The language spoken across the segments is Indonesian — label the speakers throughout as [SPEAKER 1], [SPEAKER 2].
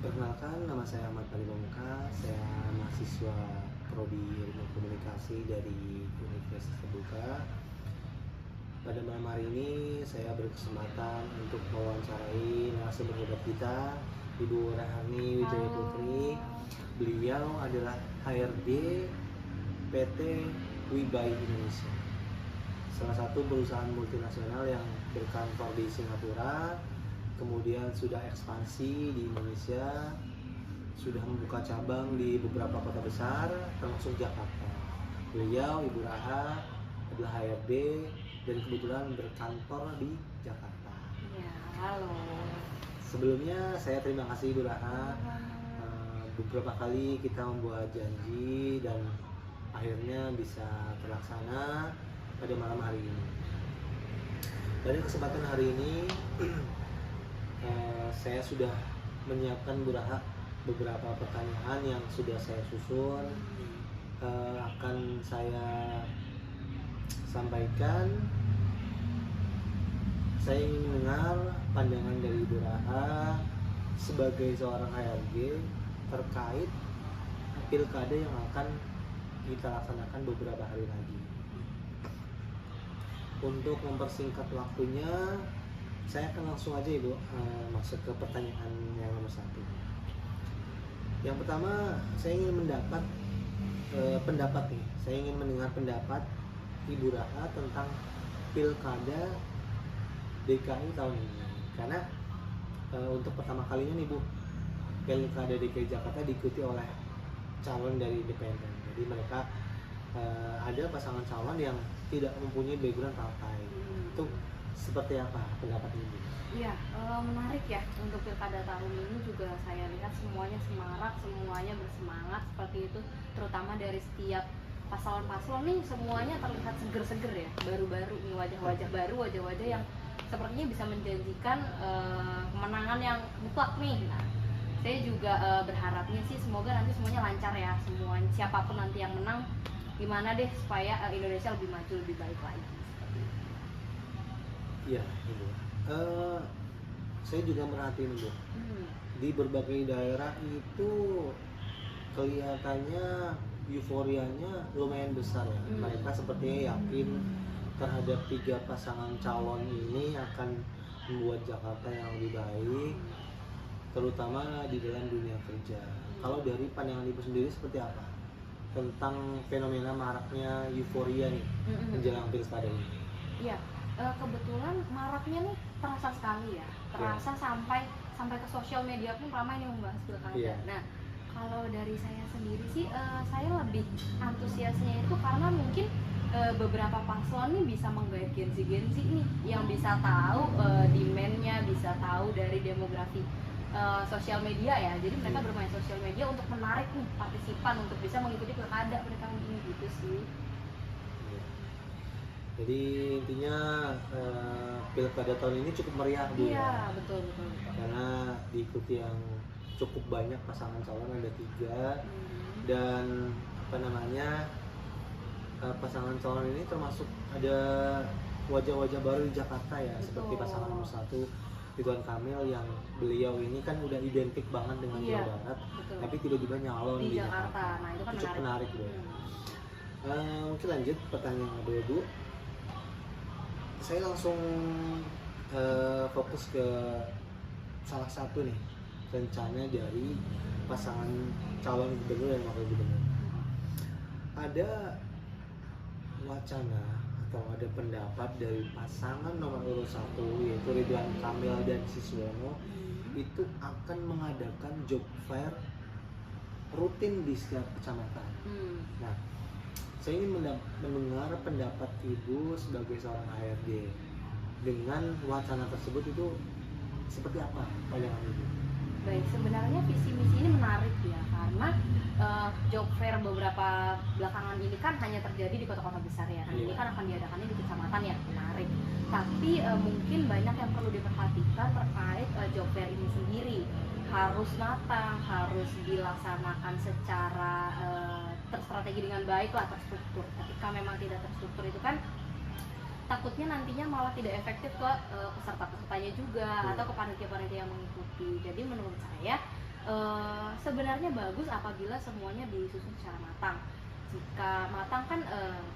[SPEAKER 1] Perkenalkan, nama saya Ahmad Paribamuka. Saya mahasiswa Prodi Ilmu Komunikasi dari Universitas Terbuka. Pada malam hari ini saya berkesempatan untuk mewawancarai narasumber hebat kita, Ibu Rahani Wijaya Putri. Beliau adalah HRD PT Wibai Indonesia, salah satu perusahaan multinasional yang berkantor di Singapura, kemudian sudah ekspansi di Indonesia, sudah membuka cabang di beberapa kota besar termasuk Jakarta. Beliau, Ibu Raha, adalah HRD dan kebetulan berkantor di Jakarta.
[SPEAKER 2] Ya, halo.
[SPEAKER 1] Sebelumnya saya terima kasih Ibu Raha. Beberapa kali kita membuat janji dan akhirnya bisa terlaksana pada malam hari ini. Pada kesempatan hari ini saya sudah menyiapkan Bu Raha beberapa pertanyaan yang sudah saya susun, akan saya sampaikan. Saya ingin mendengar pandangan dari Bu Raha sebagai seorang HRD terkait pilkada yang akan kita laksanakan beberapa hari lagi. Untuk mempersingkat waktunya, saya akan langsung aja Ibu masuk ke pertanyaan yang nomor satu. Yang pertama, saya ingin mendapat pendapat nih. Saya ingin mendengar pendapat Ibu Raha tentang pilkada DKI tahun ini. Karena untuk pertama kalinya nih Bu, pilkada DKI Jakarta diikuti oleh calon dari independen. Jadi mereka ada pasangan calon yang tidak mempunyai background partai. Itu seperti apa pendapat Ibu?
[SPEAKER 2] Iya, menarik ya. Untuk pilkada tahun ini juga saya lihat semuanya semarak, semuanya bersemangat seperti itu. Terutama dari setiap paslon-paslon nih semuanya terlihat seger-seger ya, baru-baru nih, wajah-wajah baru, wajah-wajah yang sepertinya bisa menjanjikan kemenangan yang mutlak nih. Nah, saya juga berharapnya sih semoga nanti semuanya lancar ya, semua siapapun nanti yang menang, gimana deh supaya Indonesia lebih maju, lebih baik lagi.
[SPEAKER 1] Iya, Ibu. Saya juga merhatiin Ibu. Di berbagai daerah itu kelihatannya euforianya lumayan besar ya. Mereka sepertinya yakin terhadap 3 pasangan calon ini akan membuat Jakarta yang lebih baik, terutama di dalam dunia kerja. Kalau dari pandangan Ibu sendiri seperti apa tentang fenomena maraknya euforia nih menjelang pilkada ini?
[SPEAKER 2] Iya, kebetulan maraknya nih terasa sekali ya, terasa sampai ke sosial media pun ramai nih membahas pilkada. Nah, kalau dari saya sendiri sih, saya lebih antusiasnya itu karena mungkin beberapa paslon nih bisa menggait Gen Z nih, yang bisa tahu demand-nya, bisa tahu dari demografi sosial media ya. Jadi mereka bermain sosial media untuk menarik nih partisipan untuk bisa mengikuti pilkada pada tahun ini gitu sih.
[SPEAKER 1] Jadi intinya pilkada tahun ini cukup meriah Bu.
[SPEAKER 2] Iya, betul.
[SPEAKER 1] Karena diikuti yang cukup banyak pasangan calon, ada 3 dan pasangan calon ini termasuk ada wajah-wajah baru di Jakarta ya. Betul. Seperti pasangan nomor 1 Ridwan Kamil yang beliau ini kan udah identik banget dengan Jawa Barat, betul. Tapi tiba-tiba nyalon di Jakarta.
[SPEAKER 2] Nah, itu kan
[SPEAKER 1] cukup menarik Bu. Mungkin lanjut pertanyaan kedua Bu. Saya langsung fokus ke salah satu nih rencana dari pasangan calon gubernur dan wakil gubernur. Ada wacana atau ada pendapat dari pasangan nomor urut 1 yaitu Ridwan Kamil dan Suswono itu akan mengadakan job fair rutin di setiap kecamatan. Nah, saya ingin mendengar pendapat Ibu sebagai seorang HRD dengan wacana tersebut. Itu seperti apa pandangan Ibu?
[SPEAKER 2] Baik, sebenarnya visi misi ini menarik ya, karena job fair beberapa belakangan ini kan hanya terjadi di kota-kota besar ya. Nah, ini kan akan diadakannya di kecamatan ya, menarik. Tapi mungkin banyak yang perlu diperhatikan terkait job fair ini sendiri. Harus matang, harus dilaksanakan secara terstrategi dengan baik lah, terstruktur. Ketika memang tidak terstruktur itu kan takutnya nantinya malah tidak efektif ke peserta-pesertanya juga atau ke panitia-panitia yang mengikuti. Jadi menurut saya sebenarnya bagus apabila semuanya disusun secara matang. Jika matang kan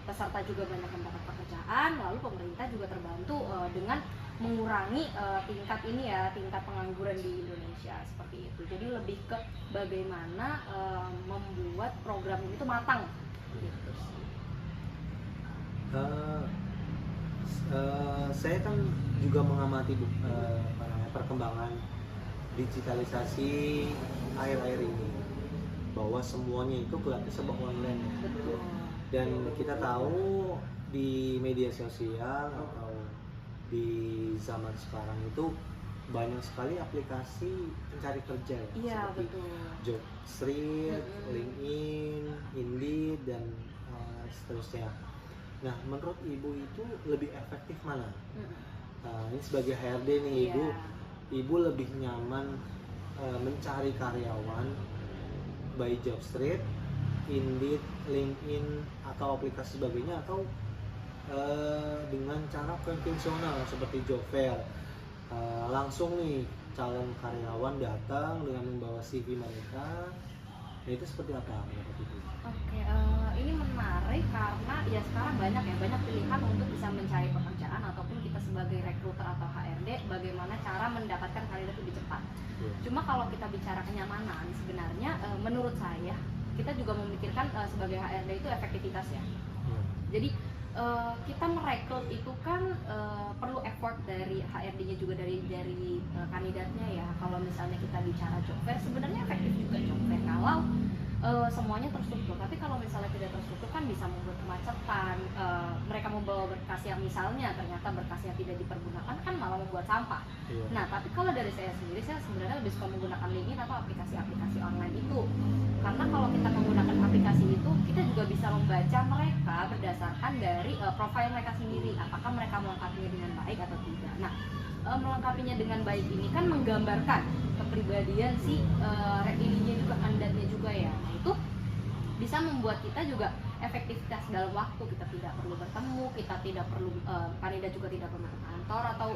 [SPEAKER 2] peserta juga banyak mendapat pekerjaan, lalu pemerintah juga terbantu dengan mengurangi tingkat pengangguran di Indonesia seperti itu. Jadi lebih ke bagaimana membuat program ini tuh matang gitu sih.
[SPEAKER 1] Saya kan juga mengamati perkembangan digitalisasi akhir-akhir ini, bahwa semuanya itu geraknya serba online.
[SPEAKER 2] Betul.
[SPEAKER 1] Dan kita tahu di media sosial atau di zaman sekarang itu banyak sekali aplikasi pencari kerja ya,
[SPEAKER 2] Iya,
[SPEAKER 1] seperti
[SPEAKER 2] betul.
[SPEAKER 1] Jobstreet, LinkedIn, Indeed, dan seterusnya. Nah, menurut Ibu itu lebih efektif mana? Ini sebagai HRD nih,
[SPEAKER 2] Iya.
[SPEAKER 1] Ibu lebih nyaman mencari karyawan by Jobstreet, Indeed, LinkedIn, atau aplikasi sebagainya, atau dengan cara konvensional seperti job fair, langsung nih calon karyawan datang dengan membawa CV mereka. Nah, itu seperti apa menurut Ibu?
[SPEAKER 2] Oke, ini menarik karena ya sekarang banyak pilihan untuk bisa mencari pekerjaan, ataupun kita sebagai rekruter atau HRD bagaimana cara mendapatkan kandidat lebih cepat. Cuma kalau kita bicara kenyamanan, sebenarnya menurut saya kita juga memikirkan sebagai HRD itu efektivitas ya. Jadi kita merekrut itu kan perlu effort dari HRD-nya juga dari kandidatnya ya. Kalau misalnya kita bicara job fair, sebenarnya efektif juga job fair kalau semuanya terstruktur. Tapi kalau misalnya tidak terstruktur kan bisa membuat kemacetan. Mereka membawa berkas yang misalnya ternyata berkasnya tidak dipergunakan, kan malah membuat sampah. Nah, tapi kalau dari saya sendiri, saya sebenarnya lebih suka menggunakan LinkedIn atau aplikasi-aplikasi online itu. Karena kalau kita menggunakan aplikasi itu, kita juga bisa membaca mereka berdasarkan dari profil mereka sendiri, apakah mereka melengkapinya dengan baik atau tidak. Nah, melengkapinya dengan baik ini kan menggambarkan kepribadian si ininya juga, kandidatnya juga ya. Nah, itu bisa membuat kita juga efektivitas dalam waktu. Kita tidak perlu bertemu, kita tidak perlu kandidat juga tidak perlu ke kantor, atau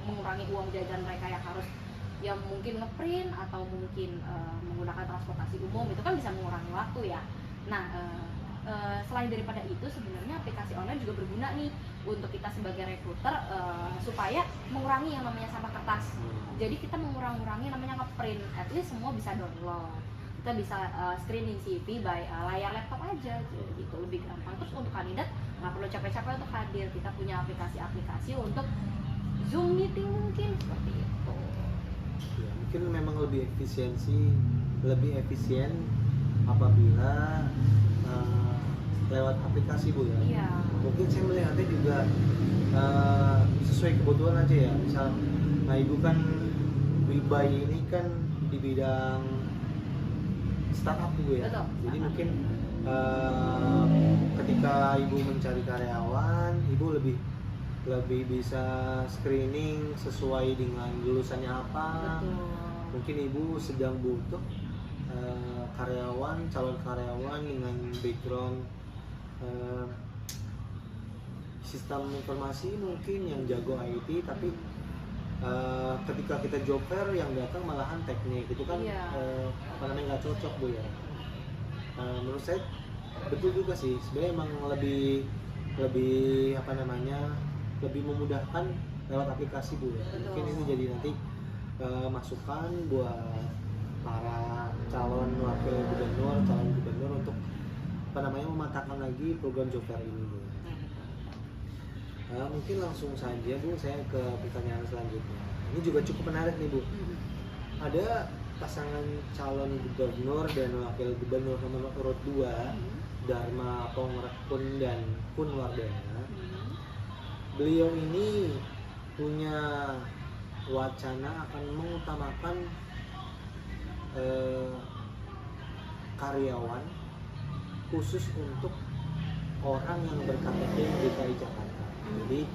[SPEAKER 2] mengurangi uang jajan mereka yang harus yang mungkin ngeprint atau mungkin menggunakan transportasi umum. Itu kan bisa mengurangi waktu ya. Nah, selain daripada itu, sebenarnya aplikasi online juga berguna nih untuk kita sebagai rekruter, supaya mengurangi yang namanya sampah kertas. Jadi kita mengurangi namanya ngeprint, at least semua bisa download. Kita bisa screening CV by layar laptop aja, gitu lebih gampang. Terus untuk kandidat nggak perlu capek-capek untuk hadir, kita punya aplikasi-aplikasi untuk Zoom meeting mungkin seperti itu.
[SPEAKER 1] Ya, mungkin memang lebih efisien apabila lewat aplikasi, Bu ya.
[SPEAKER 2] Iya.
[SPEAKER 1] Mungkin saya melihatnya juga sesuai kebutuhan aja ya. Misal, nah Ibu kan Wibai ini kan di bidang startup, Bu ya.
[SPEAKER 2] Betul.
[SPEAKER 1] Jadi mungkin ketika Ibu mencari karyawan, Ibu lebih bisa screening sesuai dengan lulusannya apa.
[SPEAKER 2] Betul.
[SPEAKER 1] Mungkin Ibu sedang butuh calon karyawan dengan background sistem informasi, mungkin yang jago IT, tapi ketika kita job fair yang datang malahan teknik, itu kan nggak cocok, Bu ya. Menurut saya betul juga sih, sebenarnya emang lebih lebih memudahkan lewat aplikasi, Bu ya. Mungkin ini jadi nanti masukan buat para calon wakil gubernur, calon gubernur untuk mematangkan lagi program job fair ini, Bu. Mungkin langsung saja, Bu, saya ke pertanyaan selanjutnya. Ini juga cukup menarik nih, Bu. Ada pasangan calon gubernur dan wakil gubernur nomor urut 2, Dharma Pongrekun dan Kunwardana. Beliau ini punya wacana akan mengutamakan karyawan khusus untuk orang yang berKTP DKI Jakarta. Jadi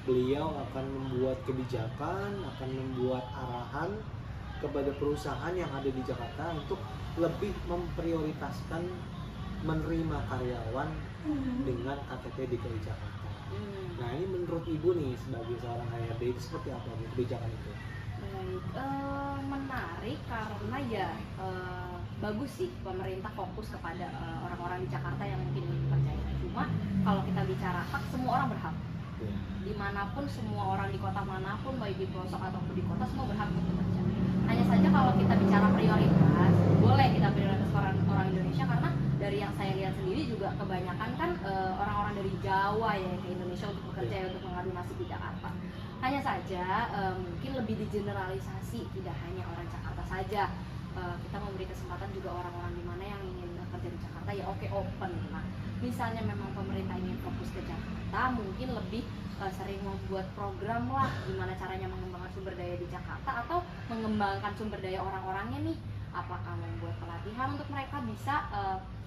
[SPEAKER 1] beliau akan membuat kebijakan, akan membuat arahan kepada perusahaan yang ada di Jakarta untuk lebih memprioritaskan menerima karyawan dengan KTP DKI Jakarta. Nah, ini menurut Ibu nih sebagai seorang HRD itu seperti apa kebijakan itu?
[SPEAKER 2] Baik, menarik karena ya bagus sih pemerintah fokus kepada orang-orang di Jakarta yang mungkin ingin bekerja. Cuma kalau kita bicara hak, semua orang berhak. Dimanapun, semua orang di kota manapun, baik di pelosok ataupun di kota, semua berhak untuk bekerja. Hanya saja kalau kita bicara prioritas, boleh kita prioritas orang Indonesia, karena dari yang saya lihat sendiri juga kebanyakan kan orang-orang dari Jawa ya ke Indonesia untuk bekerja, untuk mengadu nasib di Jakarta. Hanya saja mungkin lebih digeneralisasi, tidak hanya orang Jakarta saja. Kita memberi kesempatan juga orang-orang di mana yang ingin bekerja di Jakarta, ya oke, open. Nah, misalnya memang pemerintah ingin fokus ke Jakarta, mungkin lebih sering membuat program lah gimana caranya mengembangkan sumber daya di Jakarta, atau mengembangkan sumber daya orang-orangnya nih, apakah membuat pelatihan untuk mereka bisa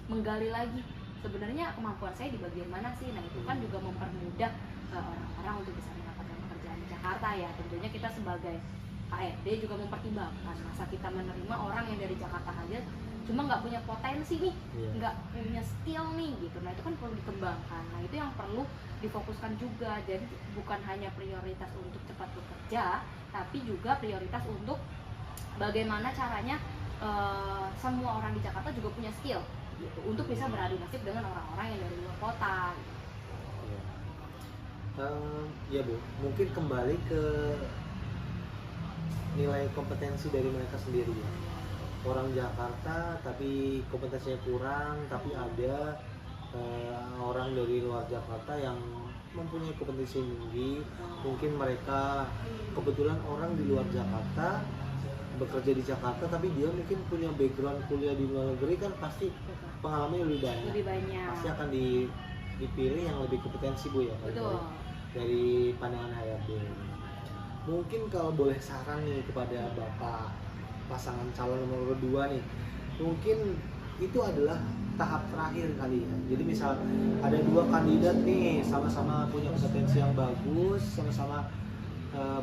[SPEAKER 2] menggali lagi sebenarnya kemampuan saya di bagian mana sih. Nah, itu kan juga mempermudah orang-orang untuk bisa mendapatkan pekerjaan di Jakarta ya. Tentunya kita sebagai HRD juga mempertimbangkan, masa kita menerima orang yang dari Jakarta aja cuma nggak punya potensi nih, nggak punya skill nih gitu. Nah, itu kan perlu dikembangkan. Nah, itu yang perlu difokuskan juga. Jadi bukan hanya prioritas untuk cepat bekerja, tapi juga prioritas untuk bagaimana caranya semua orang di Jakarta juga punya skill gitu, untuk bisa beradu nasib dengan orang-orang yang dari luar kota gitu.
[SPEAKER 1] Ya Bu, mungkin kembali ke nilai kompetensi dari mereka sendiri ya. Orang Jakarta tapi kompetensinya kurang, tapi ada orang dari luar Jakarta yang mempunyai kompetensi tinggi. Mungkin mereka kebetulan orang di luar Jakarta bekerja di Jakarta, tapi dia mungkin punya background kuliah di luar negeri, kan pasti pengalamannya lebih banyak. Pasti akan dipilih yang lebih kompetensi Bu ya.
[SPEAKER 2] Betul.
[SPEAKER 1] Dari pandangan HRD. Mungkin kalau boleh saran nih kepada Bapak pasangan calon nomor 2 nih, mungkin itu adalah tahap terakhir kali ya. Jadi misal ada 2 kandidat nih, sama-sama punya kompetensi yang bagus, sama-sama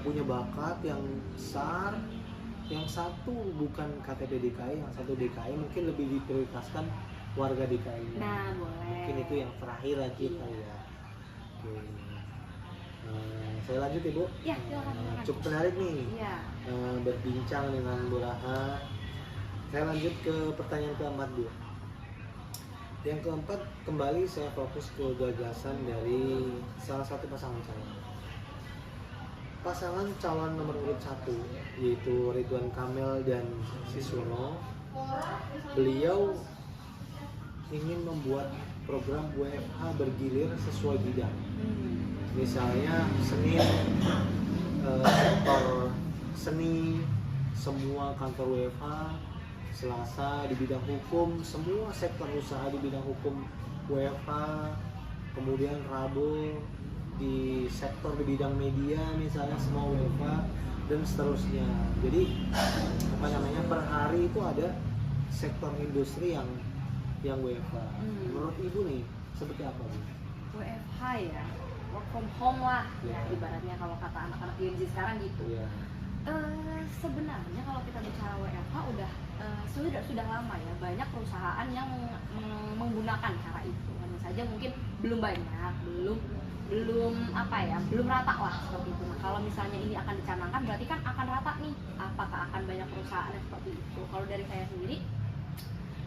[SPEAKER 1] punya bakat yang besar. Yang satu bukan KTP DKI, yang satu DKI, mungkin lebih diprioritaskan warga DKI.
[SPEAKER 2] Nah, boleh.
[SPEAKER 1] Mungkin itu yang terakhir aja kali ya. Oke. Saya lanjut Ibu.
[SPEAKER 2] Ya, silakan.
[SPEAKER 1] Cukup menarik nih.
[SPEAKER 2] Iya.
[SPEAKER 1] Berbincang dengan Bu Raha. Saya lanjut ke pertanyaan keempat Bu. Yang keempat, kembali saya fokus ke gagasan dari salah satu pasangan calon. Pasangan calon nomor urut 1 yaitu Ridwan Kamil dan Siswono. Beliau ingin membuat program WFH bergilir sesuai bidang. Misalnya sektor seni, semua kantor WFH. Selasa di bidang hukum, semua sektor usaha di bidang hukum WFH. Kemudian Rabu di sektor di bidang media, misalnya semua WFH, dan seterusnya. Jadi per hari itu ada sektor industri yang WFH. Menurut Ibu nih seperti apa Bu?
[SPEAKER 2] WFH ya, work from home lah ya, ibaratnya kalau kata anak-anak Gen Z sekarang gitu. Sebenarnya kalau kita bicara WFH sudah lama ya, banyak perusahaan yang menggunakan cara itu. Hanya saja mungkin belum banyak, belum rata lah seperti itu. Nah, kalau misalnya ini akan dicanangkan, berarti kan akan rata nih. Apakah akan banyak perusahaan yang seperti itu? Kalau dari saya sendiri,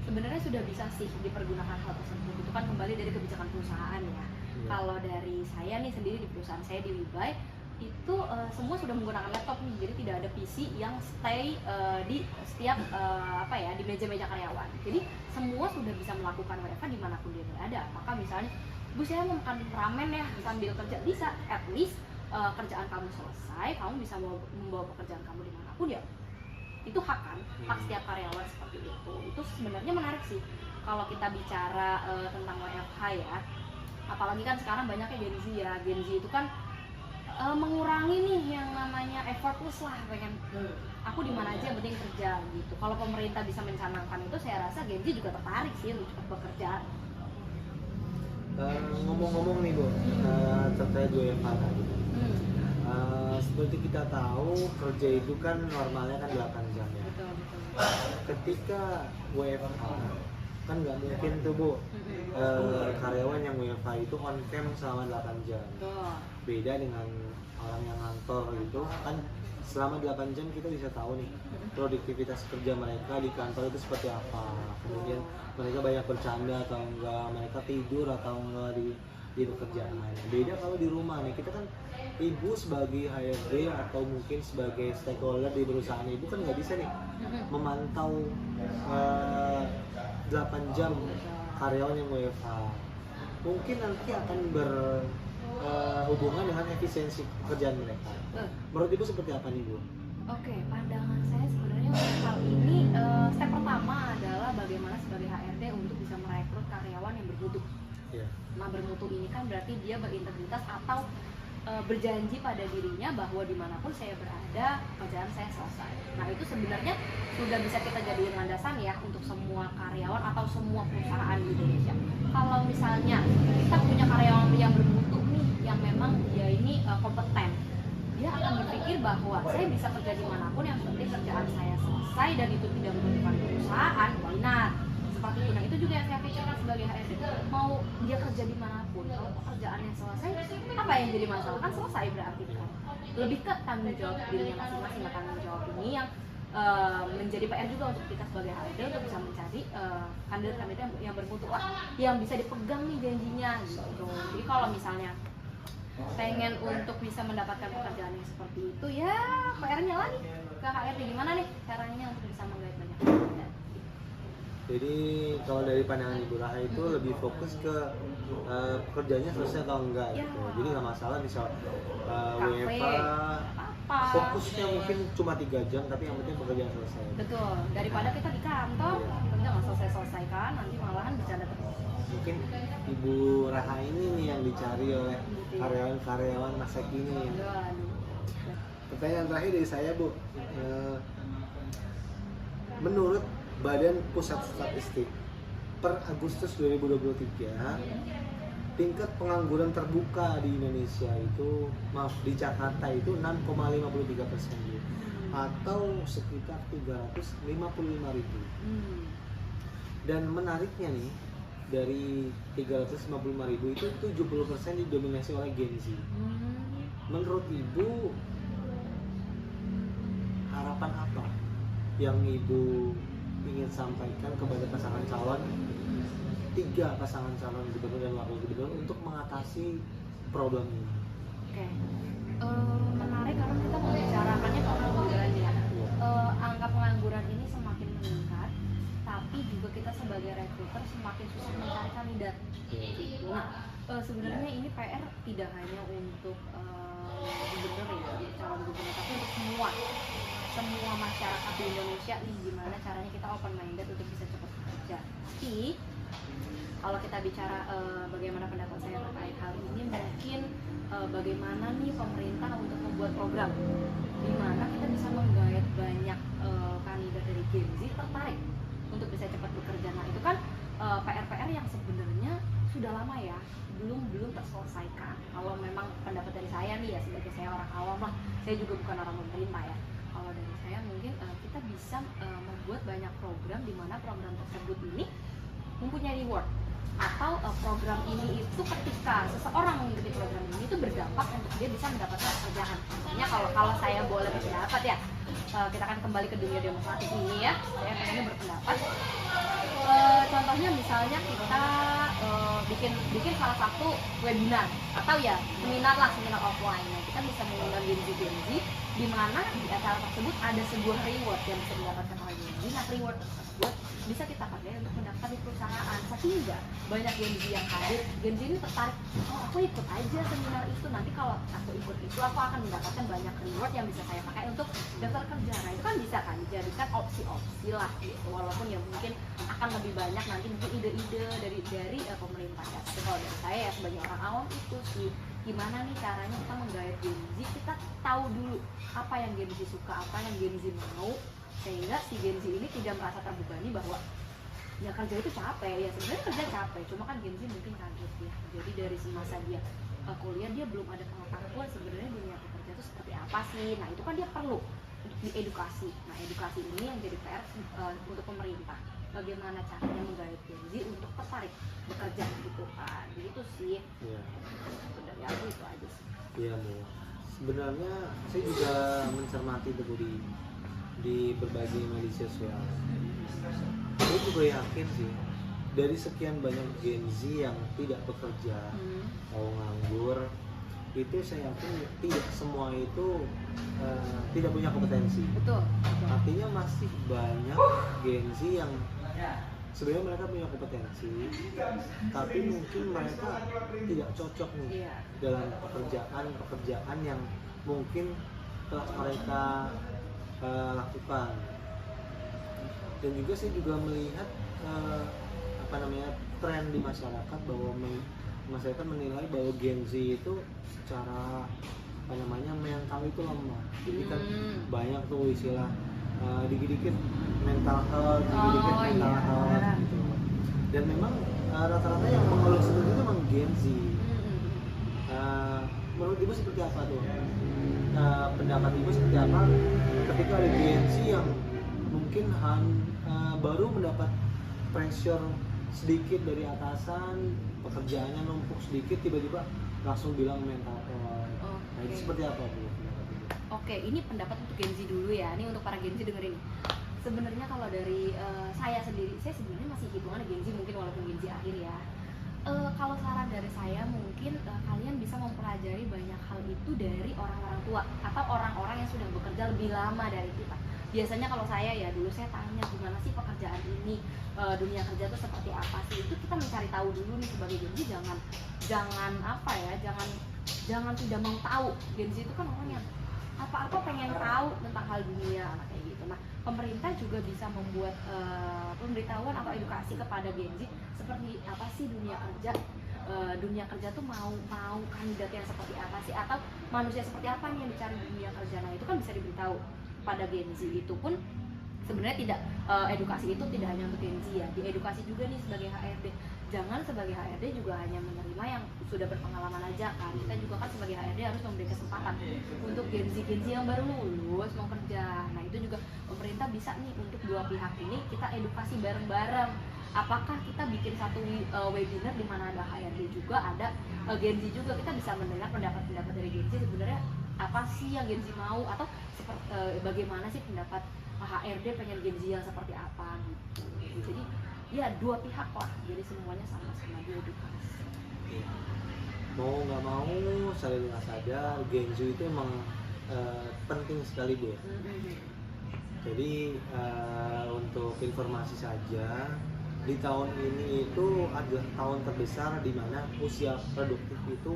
[SPEAKER 2] sebenarnya sudah bisa sih dipergunakan hal tersebut. Itu kan kembali dari kebijakan perusahaan ya. Kalau dari saya nih sendiri di perusahaan saya di WeBuy itu semua sudah menggunakan laptop nih, jadi tidak ada PC yang stay di setiap di meja-meja karyawan. Jadi semua sudah bisa melakukan WFH dimanapun dia berada. Maka misalnya, Bu saya mau makan ramen ya sambil kerja, bisa. At least kerjaan kamu selesai, kamu bisa membawa pekerjaan kamu dimanapun ya. Itu hak kan, hak setiap karyawan seperti itu. Itu sebenarnya menarik sih kalau kita bicara tentang WFH ya. Apalagi kan sekarang banyaknya Gen Z ya. Gen Z itu kan mengurangi nih yang namanya effortless lah, pengen aku di mana aja yang penting kerja gitu. Kalau pemerintah bisa mencanangkan itu, saya rasa Gen Z juga tertarik sih untuk cepat bekerja.
[SPEAKER 1] Ngomong-ngomong nih Bu, terkait WFH tadi. Seperti kita tahu kerja itu kan normalnya kan 8 jam ya.
[SPEAKER 2] Betul.
[SPEAKER 1] Ketika WFH kan nggak mungkin tuh Bu, karyawan yang WFH itu on cam selama 8 jam.
[SPEAKER 2] Betul.
[SPEAKER 1] Beda dengan orang yang ngantor gitu kan, selama 8 jam kita bisa tahu nih produktivitas kerja mereka di kantor itu seperti apa. Kemudian mereka banyak bercanda atau enggak, mereka tidur atau enggak di pekerjaan. Beda kalau di rumah nih, kita kan ibu sebagai HRD atau mungkin sebagai stakeholder di perusahaan ibu kan nggak bisa nih memantau 8 jam karyawan yang WFH. Mungkin nanti akan berhubungan dengan efisiensi pekerjaan mereka. Menurut ibu seperti apa nih Bu?
[SPEAKER 2] Oke, pandangan saya sebenarnya untuk hal ini step pertama adalah bagaimana sebagai HRD untuk bisa merekrut karyawan yang bermutu.
[SPEAKER 1] Yeah.
[SPEAKER 2] Nah, bermutu ini kan berarti dia berintegritas atau berjanji pada dirinya bahwa dimanapun saya berada, pekerjaan saya selesai. Nah, itu sebenarnya sudah bisa kita jadikan landasan ya untuk semua karyawan atau semua perusahaan di Indonesia. Kalau misalnya kita punya karyawan yang bermutu nih, yang memang dia ini kompeten, dia akan berpikir bahwa saya bisa kerja dimanapun, yang penting kerjaan saya selesai dan itu tidak merugikan perusahaan, benar. Seperti itu. Nah, itu juga yang saya pikirkan sebagai HRD. Mau dia kerja dimanapun, kalau pekerjaannya selesai, apa yang jadi masalah? Kan selesai berarti kan. Lebih ke tanggung jawab dirinya masing-masing. Nah, tanggung jawab ini yang menjadi PR juga untuk kita sebagai HRD untuk bisa mencari kandidat-kandidat yang bermutu lah, yang bisa dipegang nih janjinya gitu. Jadi kalau misalnya pengen untuk bisa mendapatkan pekerjaan yang seperti itu, ya PR-nya lagi ke HRD, gimana nih caranya untuk bisa menggait banyak kandidat.
[SPEAKER 1] Jadi kalau dari pandangan Ibu Raha itu lebih fokus ke pekerjaannya selesai atau enggak
[SPEAKER 2] Ya.
[SPEAKER 1] gitu. Jadi nggak masalah misal
[SPEAKER 2] Kafe,
[SPEAKER 1] WFH
[SPEAKER 2] apa.
[SPEAKER 1] fokusnya mungkin cuma 3 jam tapi yang penting pekerjaan selesai.
[SPEAKER 2] Betul, daripada kita di kantor kerja nggak selesai-selesaikan, nanti malahan bercanda terus.
[SPEAKER 1] Mungkin Ibu Raha ini nih yang dicari oleh karyawan-karyawan masa kini.
[SPEAKER 2] Aduh.
[SPEAKER 1] Pertanyaan terakhir dari saya Bu, menurut Badan Pusat Statistik per Agustus 2023 tingkat pengangguran terbuka di Indonesia itu, di Jakarta itu 6,53% atau sekitar 355.000. Dan menariknya nih, dari 355.000 itu 70% didominasi oleh Gen Z. Menurut Ibu, harapan apa yang Ibu ingin sampaikan kepada pasangan calon, 3 pasangan calon gubernur dan wakil gubernur untuk mengatasi problem ini?
[SPEAKER 2] Oke, menarik karena kita membicarakannya pengangguran ya. Angka pengangguran ini semakin meningkat, tapi juga kita sebagai recruiter semakin susah mencari kandidat. Nah, sebenarnya ini PR tidak hanya untuk gubernur ya, calon gubernur, tapi untuk semua masyarakat di Indonesia nih, gimana caranya kita open minded untuk bisa cepat bekerja. Tapi kalau kita bicara bagaimana pendapat saya terkait hal ini, mungkin bagaimana nih pemerintah untuk membuat program di mana kita bisa menggait banyak kandidat dari Gen Z tertarik untuk bisa cepat bekerja. Nah, itu kan PR-PR yang sebenarnya sudah lama ya, belum terselesaikan. Kalau memang pendapat dari saya nih ya, sebagai saya orang awam lah, saya juga bukan orang pemerintah ya. Kalau dari saya mungkin kita bisa membuat banyak program di mana program tersebut ini mempunyai reward, atau program ini itu ketika seseorang mengikuti program ini itu berdampak untuk dia bisa mendapatkan pekerjaan. Contohnya kalau saya boleh berpendapat ya, kita akan kembali ke dunia demokratis ini ya, saya pengen berpendapat. Contohnya misalnya kita bikin salah satu webinar atau ya seminar offline. Nah, kita bisa mengundang Gen Z di mana di acara tersebut ada sebuah reward yang bisa didapatkan oleh Gen Z. Nah, reward tersebut bisa kita pakai untuk mendaftar di perusahaan, sehingga banyak Gen Z yang hadir. Gen Z ini tertarik, oh aku ikut aja seminar itu, nanti kalau aku ikut itu aku akan mendapatkan banyak reward yang bisa saya pakai untuk daftar kerja. Nah, itu kan bisa kan dijadikan opsi-opsi lah gitu, walaupun ya mungkin akan lebih banyak nanti mungkin ide-ide dari pemerintah ya. Tapi kalau dari saya ya sebagai orang awam itu sih, gimana nih caranya kita menggait Gen Z, kita tahu dulu apa yang Gen Z suka, apa yang Gen Z mau, sehingga si Gen Z ini tidak merasa terbebani bahwa ya kerja itu capek. Ya sebenarnya kerja capek, cuma kan Gen Z mungkin kaget ya, jadi dari semasa dia kuliah dia belum ada pengetahuan sebenarnya dunia pekerja itu seperti apa sih. Nah, itu kan dia perlu untuk diedukasi. Nah, edukasi ini yang jadi PR untuk pemerintah, bagaimana caranya menggait Gen Z untuk tertarik bekerja gitu kan. Jadi itu sih dari aku itu aja sih.
[SPEAKER 1] Iya Bu, sebenarnya saya juga mencermati itu di berbagai media sosial. Saya juga yakin sih dari sekian banyak Gen Z yang tidak bekerja atau nganggur, itu saya yakin tidak semua itu tidak punya kompetensi.
[SPEAKER 2] Betul.
[SPEAKER 1] Artinya masih banyak Gen Z yang sebenarnya mereka punya kompetensi, tapi mungkin mereka tidak cocok nih dalam pekerjaan yang mungkin telah mereka lakukan. Dan juga saya juga melihat tren di masyarakat bahwa masyarakat menilai bahwa Gen Z itu secara mental itu lemah. Jadi kan banyak tuh istilah dikit-dikit mental health, dikit-dikit mental health gitu. Dan memang rata-rata yang mengeluh seperti itu memang Gen Z. Menurut ibu seperti apa tuh? Pendapat ibu seperti apa ketika ada Gen Z yang mungkin baru mendapat pressure sedikit dari atasan, pekerjaannya numpuk sedikit, tiba-tiba langsung bilang mental health. Nah, itu seperti apa Bu?
[SPEAKER 2] Oke, ini pendapat untuk Gen Z dulu ya. Ini untuk para Gen Z dengerin. Sebenarnya kalau dari saya sendiri, saya sebenarnya masih hitungan Gen Z mungkin walaupun Gen Z akhir ya. Kalau saran dari saya mungkin kalian bisa mempelajari banyak hal itu dari orang-orang tua atau orang-orang yang sudah bekerja lebih lama dari kita. Biasanya kalau saya ya dulu saya tanya gimana sih pekerjaan ini, dunia kerja itu seperti apa sih, itu kita mencari tahu dulu nih sebagai Gen Z. Jangan tidak mau tahu. Gen Z itu kan orang yang apa-apa pengen tahu tentang hal dunia kayak gitu. Nah, pemerintah juga bisa membuat pemberitahuan atau edukasi kepada Gen Z seperti apa sih dunia kerja. Dunia kerja tuh mau kandidat yang seperti apa sih, atau manusia seperti apa nih yang dicari di dunia kerja. Nah, itu kan bisa diberitahu pada Gen Z. Itu pun sebenarnya tidak edukasi itu tidak hanya untuk Gen Z ya, diedukasi juga nih sebagai HRD. Jangan sebagai HRD juga hanya menerima yang sudah berpengalaman aja kan. Kita juga kan sebagai HRD harus memberi kesempatan untuk Gen Z yang baru lulus mau kerja. Nah, itu juga pemerintah bisa nih untuk dua pihak ini kita edukasi bareng-bareng. Apakah kita bikin satu webinar di mana ada HRD juga, ada Gen Z juga, kita bisa mendengar pendapat-pendapat dari Gen Z sebenarnya apa sih yang Gen Z mau, atau bagaimana sih pendapat HRD pengen Gen Z yang seperti apa gitu. Jadi ya dua pihak lah, jadi semuanya sama-sama diedukasi.
[SPEAKER 1] Mau nggak mau, sadar nggak sadar, Gen Z itu emang penting sekali Bu. Jadi untuk informasi saja, di tahun ini itu adalah tahun terbesar di mana usia produktif itu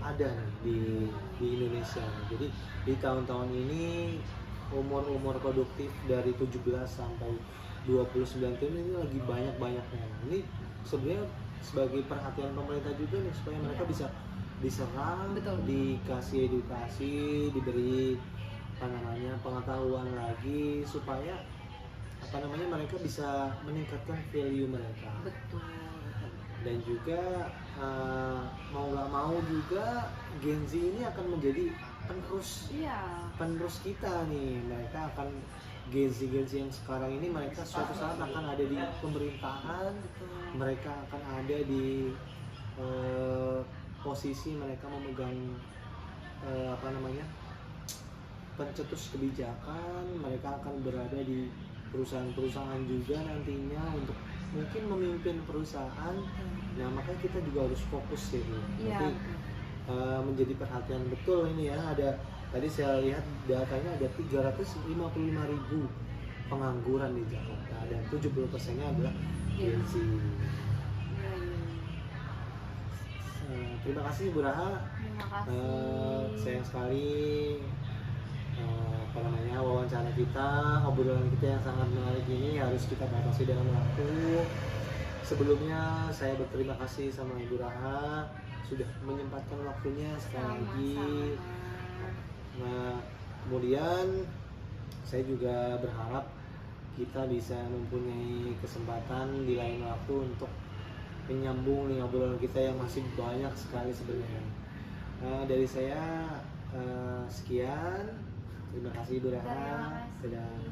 [SPEAKER 1] ada nih di Indonesia. Jadi di tahun-tahun ini umur produktif dari 17 sampai 29 tahun ini lagi banyak-banyaknya. Ini sebenarnya sebagai perhatian pemerintah juga nih, supaya mereka bisa diserang, dikasih edukasi, diberi pengetahuan lagi, supaya mereka bisa meningkatkan value mereka.
[SPEAKER 2] Betul.
[SPEAKER 1] Dan juga mau nggak mau juga Gen Z ini akan menjadi penerus kita nih. Mereka akan Gen Z yang sekarang ini, mereka suatu saat akan ada di pemerintahan. Mereka akan ada di posisi mereka memegang pencetus kebijakan. Mereka akan berada di perusahaan-perusahaan juga nantinya untuk mungkin memimpin perusahaan. Nah, makanya kita juga harus fokus ya. Nanti menjadi perhatian betul ini ya. Tadi saya lihat datanya ada 355.000 pengangguran di Jakarta, dan 70%-nya adalah Gen Z. Terima kasih Bu Raha.
[SPEAKER 2] Terima kasih.
[SPEAKER 1] Sayang sekali wawancara kita, obrolan kita yang sangat menarik ini harus kita batasi dengan waktu. Sebelumnya saya berterima kasih sama Ibu Raha sudah menyempatkan waktunya sekali lagi. Nah, kemudian saya juga berharap kita bisa mempunyai kesempatan di lain waktu untuk menyambung nih obrolan kita yang masih banyak sekali sebenarnya. Dari saya sekian. Terima kasih Bu Raha.
[SPEAKER 2] Terima kasih.